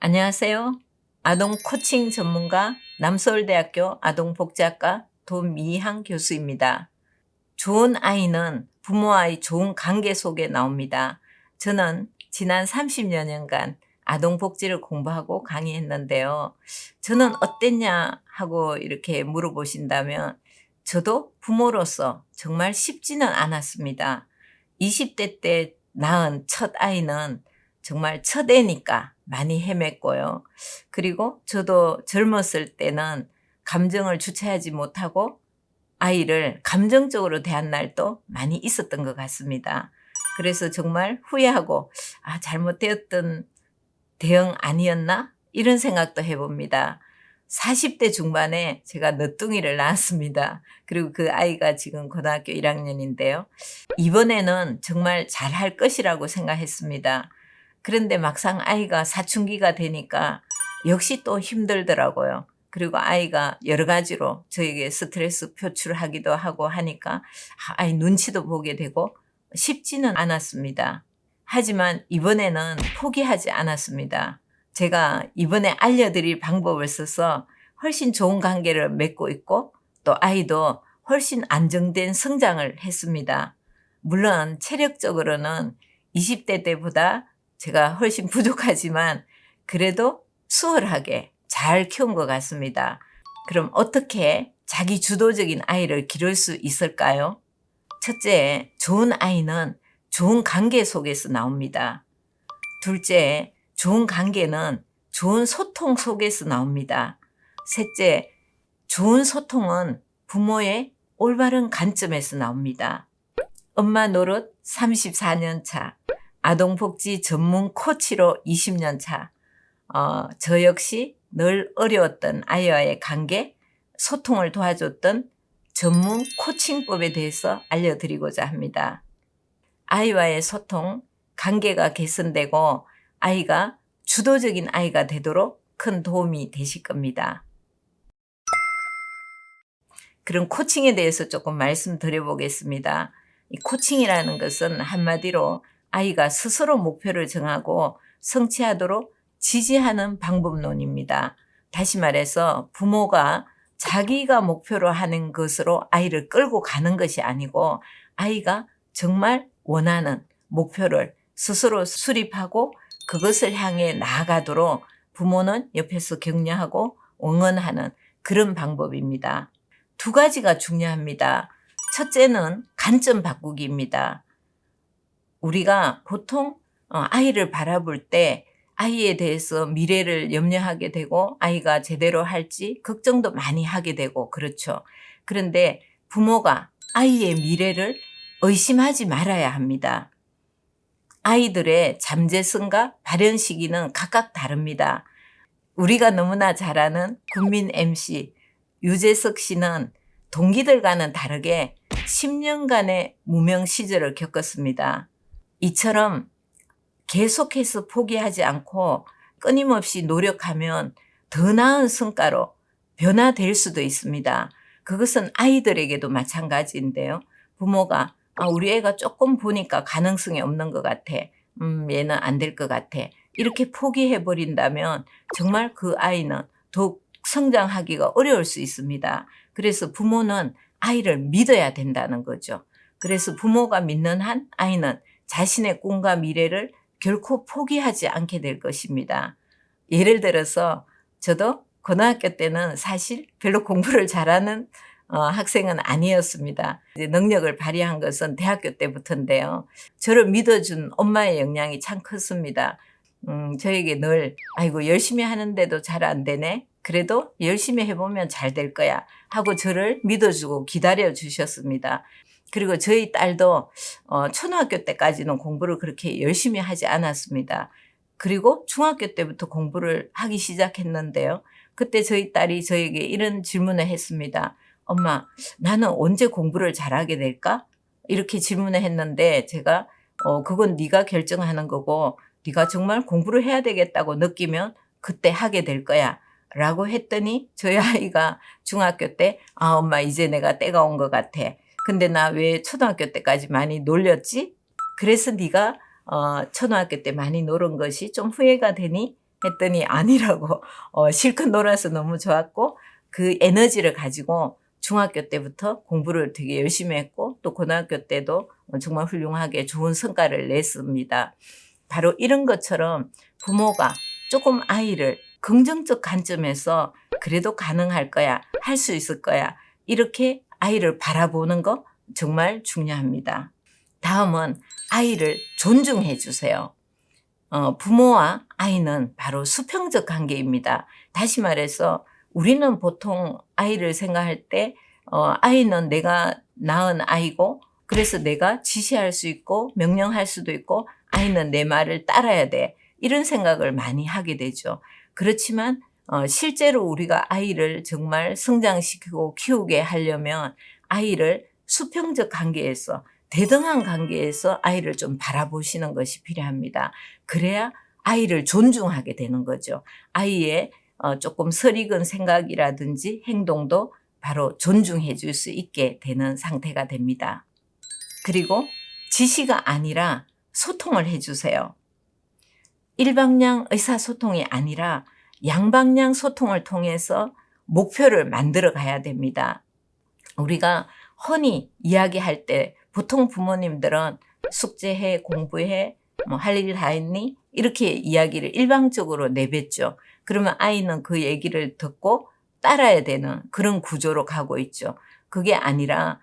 안녕하세요. 아동 코칭 전문가 남서울대학교 아동복지학과 도미향 교수입니다. 좋은 아이는 부모와의 좋은 관계 속에 나옵니다. 저는 지난 30여 년간 아동복지를 공부하고 강의했는데요. 저는 어땠냐 하고 이렇게 물어보신다면 저도 부모로서 정말 쉽지는 않았습니다. 20대 때 낳은 첫 아이는 정말 첫 애니까 많이 헤맸고요. 그리고 저도 젊었을 때는 감정을 주체하지 못하고 아이를 감정적으로 대한 날도 많이 있었던 것 같습니다. 그래서 정말 후회하고 잘못되었던 대응 아니었나? 이런 생각도 해봅니다. 40대 중반에 제가 늦둥이를 낳았습니다. 그리고 그 아이가 지금 고등학교 1학년인데요. 이번에는 정말 잘할 것이라고 생각했습니다. 그런데 막상 아이가 사춘기가 되니까 역시 또 힘들더라고요. 그리고 아이가 여러 가지로 저에게 스트레스 표출하기도 하고 하니까 아이 눈치도 보게 되고 쉽지는 않았습니다. 하지만 이번에는 포기하지 않았습니다. 제가 이번에 알려드릴 방법을 써서 훨씬 좋은 관계를 맺고 있고 또 아이도 훨씬 안정된 성장을 했습니다. 물론 체력적으로는 20대 때보다 제가 훨씬 부족하지만 그래도 수월하게 잘 키운 것 같습니다. 그럼 어떻게 자기 주도적인 아이를 기를 수 있을까요? 첫째, 좋은 아이는 좋은 관계 속에서 나옵니다. 둘째, 좋은 관계는 좋은 소통 속에서 나옵니다. 셋째, 좋은 소통은 부모의 올바른 관점에서 나옵니다. 엄마 노릇 34년 차, 아동복지 전문 코치로 20년 차, 저 역시 늘 어려웠던 아이와의 관계, 소통을 도와줬던 전문 코칭법에 대해서 알려드리고자 합니다. 아이와의 소통, 관계가 개선되고 아이가 주도적인 아이가 되도록 큰 도움이 되실 겁니다. 그럼 코칭에 대해서 조금 말씀드려보겠습니다. 이 코칭이라는 것은 한마디로 아이가 스스로 목표를 정하고 성취하도록 지지하는 방법론입니다. 다시 말해서 부모가 자기가 목표로 하는 것으로 아이를 끌고 가는 것이 아니고 아이가 정말 원하는 목표를 스스로 수립하고 그것을 향해 나아가도록 부모는 옆에서 격려하고 응원하는 그런 방법입니다. 두 가지가 중요합니다. 첫째는 관점 바꾸기입니다. 우리가 보통 아이를 바라볼 때 아이에 대해서 미래를 염려하게 되고 아이가 제대로 할지 걱정도 많이 하게 되고 그렇죠. 그런데 부모가 아이의 미래를 의심하지 말아야 합니다. 아이들의 잠재성과 발현 시기는 각각 다릅니다. 우리가 너무나 잘 아는 국민 MC 유재석 씨는 동기들과는 다르게 10년간의 무명 시절을 겪었습니다. 이처럼 계속해서 포기하지 않고 끊임없이 노력하면 더 나은 성과로 변화될 수도 있습니다. 그것은 아이들에게도 마찬가지인데요. 부모가 우리 애가 조금 보니까 가능성이 없는 것 같아. 얘는 안 될 것 같아. 이렇게 포기해버린다면 정말 그 아이는 더욱 성장하기가 어려울 수 있습니다. 그래서 부모는 아이를 믿어야 된다는 거죠. 그래서 부모가 믿는 한 아이는 자신의 꿈과 미래를 결코 포기하지 않게 될 것입니다. 예를 들어서 저도 고등학교 때는 사실 별로 공부를 잘하는 학생은 아니었습니다. 이제 능력을 발휘한 것은 대학교 때부터인데요. 저를 믿어준 엄마의 영향이 참 컸습니다. 저에게 늘 아이고 열심히 하는데도 잘 안 되네. 그래도 열심히 해보면 잘 될 거야 하고 저를 믿어주고 기다려 주셨습니다. 그리고 저희 딸도 초등학교 때까지는 공부를 그렇게 열심히 하지 않았습니다. 그리고 중학교 때부터 공부를 하기 시작했는데요. 그때 저희 딸이 저에게 이런 질문을 했습니다. 엄마, 나는 언제 공부를 잘하게 될까? 이렇게 질문을 했는데 제가 그건 네가 결정하는 거고 네가 정말 공부를 해야 되겠다고 느끼면 그때 하게 될 거야 라고 했더니 저희 아이가 중학교 때 엄마 이제 내가 때가 온 것 같아. 근데 나 왜 초등학교 때까지 많이 놀렸지? 그래서 네가 초등학교 때 많이 놀은 것이 좀 후회가 되니? 했더니 아니라고 실컷 놀아서 너무 좋았고 그 에너지를 가지고 중학교 때부터 공부를 되게 열심히 했고 또 고등학교 때도 정말 훌륭하게 좋은 성과를 냈습니다. 바로 이런 것처럼 부모가 조금 아이를 긍정적 관점에서 그래도 가능할 거야, 할 수 있을 거야, 이렇게 아이를 바라보는 거 정말 중요합니다. 다음은 아이를 존중해 주세요. 부모와 아이는 바로 수평적 관계입니다. 다시 말해서 우리는 보통 아이를 생각할 때 아이는 내가 낳은 아이고 그래서 내가 지시할 수 있고 명령할 수도 있고 아이는 내 말을 따라야 돼. 이런 생각을 많이 하게 되죠. 그렇지만 실제로 우리가 아이를 정말 성장시키고 키우게 하려면 아이를 수평적 관계에서 대등한 관계에서 아이를 좀 바라보시는 것이 필요합니다. 그래야 아이를 존중하게 되는 거죠. 아이의 조금 설익은 생각이라든지 행동도 바로 존중해 줄 수 있게 되는 상태가 됩니다. 그리고 지시가 아니라 소통을 해 주세요. 일방향 의사소통이 아니라 양방향 소통을 통해서 목표를 만들어 가야 됩니다. 우리가 흔히 이야기할 때 보통 부모님들은 숙제해, 공부해, 뭐 할 일 다 했니? 이렇게 이야기를 일방적으로 내뱉죠. 그러면 아이는 그 얘기를 듣고 따라야 되는 그런 구조로 가고 있죠. 그게 아니라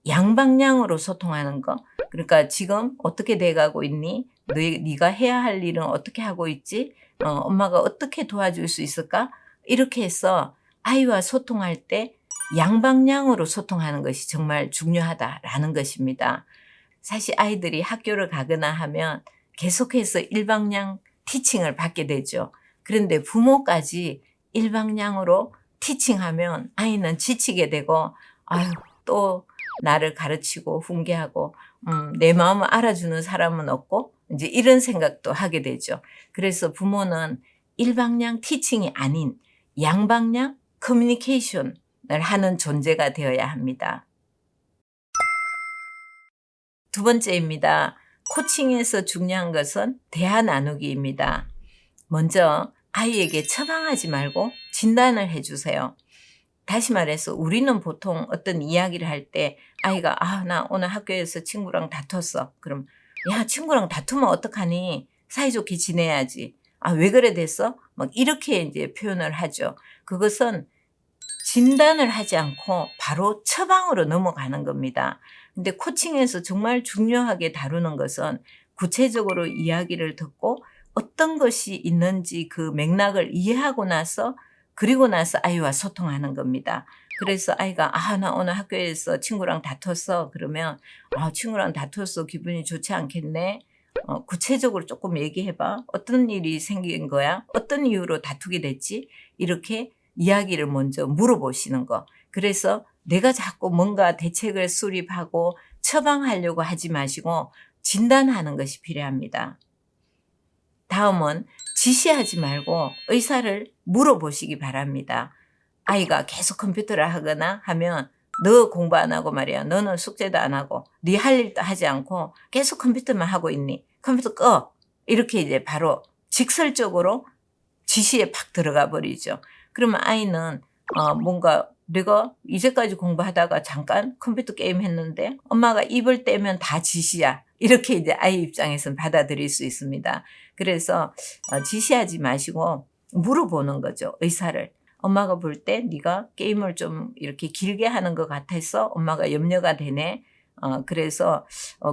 양방향으로 소통하는 거. 그러니까 지금 어떻게 돼가고 있니? 네가 해야 할 일은 어떻게 하고 있지? 엄마가 어떻게 도와줄 수 있을까? 이렇게 해서 아이와 소통할 때 양방향으로 소통하는 것이 정말 중요하다라는 것입니다. 사실 아이들이 학교를 가거나 하면 계속해서 일방향 티칭을 받게 되죠. 그런데 부모까지 일방향으로 티칭하면 아이는 지치게 되고 아유 또 나를 가르치고 훈계하고 내 마음을 알아주는 사람은 없고 이제 이런 생각도 하게 되죠. 그래서 부모는 일방향 티칭이 아닌 양방향 커뮤니케이션을 하는 존재가 되어야 합니다. 두 번째입니다. 코칭에서 중요한 것은 대화 나누기입니다. 먼저 아이에게 처방하지 말고 진단을 해주세요. 다시 말해서 우리는 보통 어떤 이야기를 할 때 아이가 나 오늘 학교에서 친구랑 다퉜어. 그럼 야 친구랑 다투면 어떡하니? 사이좋게 지내야지. 왜 그래 됐어? 막 이렇게 이제 표현을 하죠. 그것은 진단을 하지 않고 바로 처방으로 넘어가는 겁니다. 근데 코칭에서 정말 중요하게 다루는 것은 구체적으로 이야기를 듣고 어떤 것이 있는지 그 맥락을 이해하고 나서 그리고 나서 아이와 소통하는 겁니다. 그래서 아이가 나 오늘 학교에서 친구랑 다퉜어. 그러면 친구랑 다퉜어. 기분이 좋지 않겠네. 구체적으로 조금 얘기해봐. 어떤 일이 생긴 거야? 어떤 이유로 다투게 됐지? 이렇게 이야기를 먼저 물어보시는 거. 그래서 내가 자꾸 뭔가 대책을 수립하고 처방하려고 하지 마시고 진단하는 것이 필요합니다. 다음은 지시하지 말고 의사를 물어보시기 바랍니다. 아이가 계속 컴퓨터를 하거나 하면 너 공부 안 하고 말이야. 너는 숙제도 안 하고 네 할 일도 하지 않고 계속 컴퓨터만 하고 있니? 컴퓨터 꺼. 이렇게 이제 바로 직설적으로 지시에 팍 들어가 버리죠. 그러면 아이는 뭔가 내가 이제까지 공부하다가 잠깐 컴퓨터 게임 했는데 엄마가 입을 떼면 다 지시야. 이렇게 이제 아이 입장에서는 받아들일 수 있습니다. 그래서 지시하지 마시고 물어보는 거죠. 의사를. 엄마가 볼 때 네가 게임을 좀 이렇게 길게 하는 것 같아서 엄마가 염려가 되네. 그래서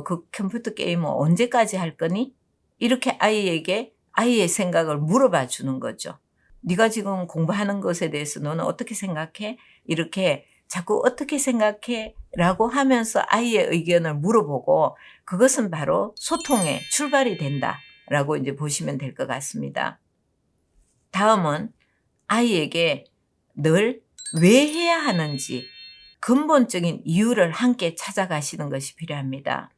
그 컴퓨터 게임은 언제까지 할 거니? 이렇게 아이에게 아이의 생각을 물어봐 주는 거죠. 네가 지금 공부하는 것에 대해서 너는 어떻게 생각해? 이렇게 자꾸 어떻게 생각해? 라고 하면서 아이의 의견을 물어보고 그것은 바로 소통의 출발이 된다라고 이제 보시면 될 것 같습니다. 다음은 아이에게 늘 왜 해야 하는지 근본적인 이유를 함께 찾아가시는 것이 필요합니다.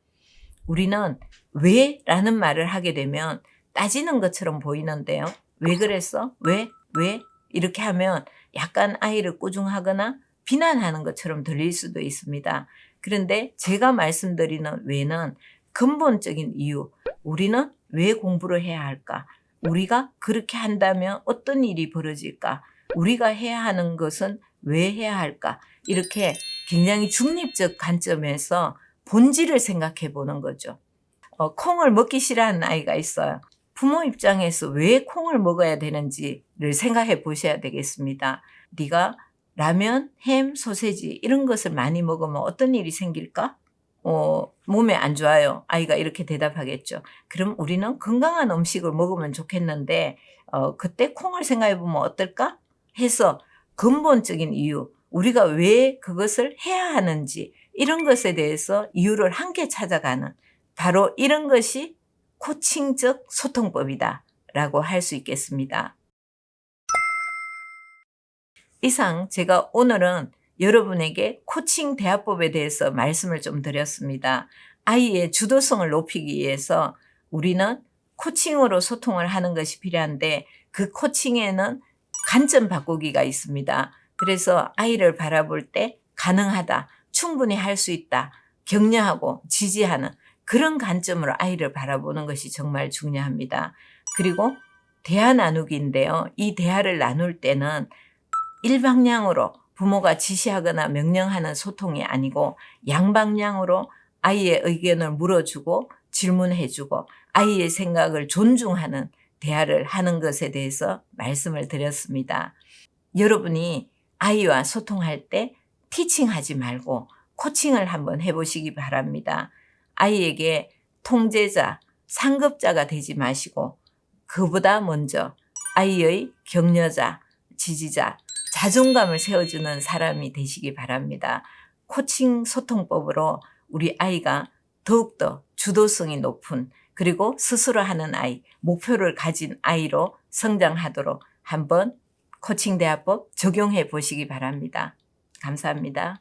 우리는 왜? 라는 말을 하게 되면 따지는 것처럼 보이는데요. 왜 그랬어? 왜? 왜? 이렇게 하면 약간 아이를 꾸중하거나 비난하는 것처럼 들릴 수도 있습니다. 그런데 제가 말씀드리는 왜는 근본적인 이유, 우리는 왜 공부를 해야 할까? 우리가 그렇게 한다면 어떤 일이 벌어질까? 우리가 해야 하는 것은 왜 해야 할까? 이렇게 굉장히 중립적 관점에서 본질을 생각해 보는 거죠. 콩을 먹기 싫어하는 아이가 있어요. 부모 입장에서 왜 콩을 먹어야 되는지를 생각해 보셔야 되겠습니다. 네가 라면, 햄, 소세지 이런 것을 많이 먹으면 어떤 일이 생길까? 몸에 안 좋아요. 아이가 이렇게 대답하겠죠. 그럼 우리는 건강한 음식을 먹으면 좋겠는데 그때 콩을 생각해 보면 어떨까? 해서 근본적인 이유, 우리가 왜 그것을 해야 하는지 이런 것에 대해서 이유를 함께 찾아가는 바로 이런 것이 코칭적 소통법이다라고 할 수 있겠습니다. 이상 제가 오늘은 여러분에게 코칭 대화법에 대해서 말씀을 좀 드렸습니다. 아이의 주도성을 높이기 위해서 우리는 코칭으로 소통을 하는 것이 필요한데 그 코칭에는 관점 바꾸기가 있습니다. 그래서 아이를 바라볼 때 가능하다, 충분히 할 수 있다, 격려하고 지지하는 그런 관점으로 아이를 바라보는 것이 정말 중요합니다. 그리고 대화 나누기인데요. 이 대화를 나눌 때는 일방향으로 부모가 지시하거나 명령하는 소통이 아니고 양방향으로 아이의 의견을 물어주고 질문해주고 아이의 생각을 존중하는 대화를 하는 것에 대해서 말씀을 드렸습니다. 여러분이 아이와 소통할 때 티칭하지 말고 코칭을 한번 해보시기 바랍니다. 아이에게 통제자, 상급자가 되지 마시고 그보다 먼저 아이의 격려자, 지지자, 자존감을 세워주는 사람이 되시기 바랍니다. 코칭 소통법으로 우리 아이가 더욱더 주도성이 높은 그리고 스스로 하는 아이, 목표를 가진 아이로 성장하도록 한번 코칭 대화법 적용해 보시기 바랍니다. 감사합니다.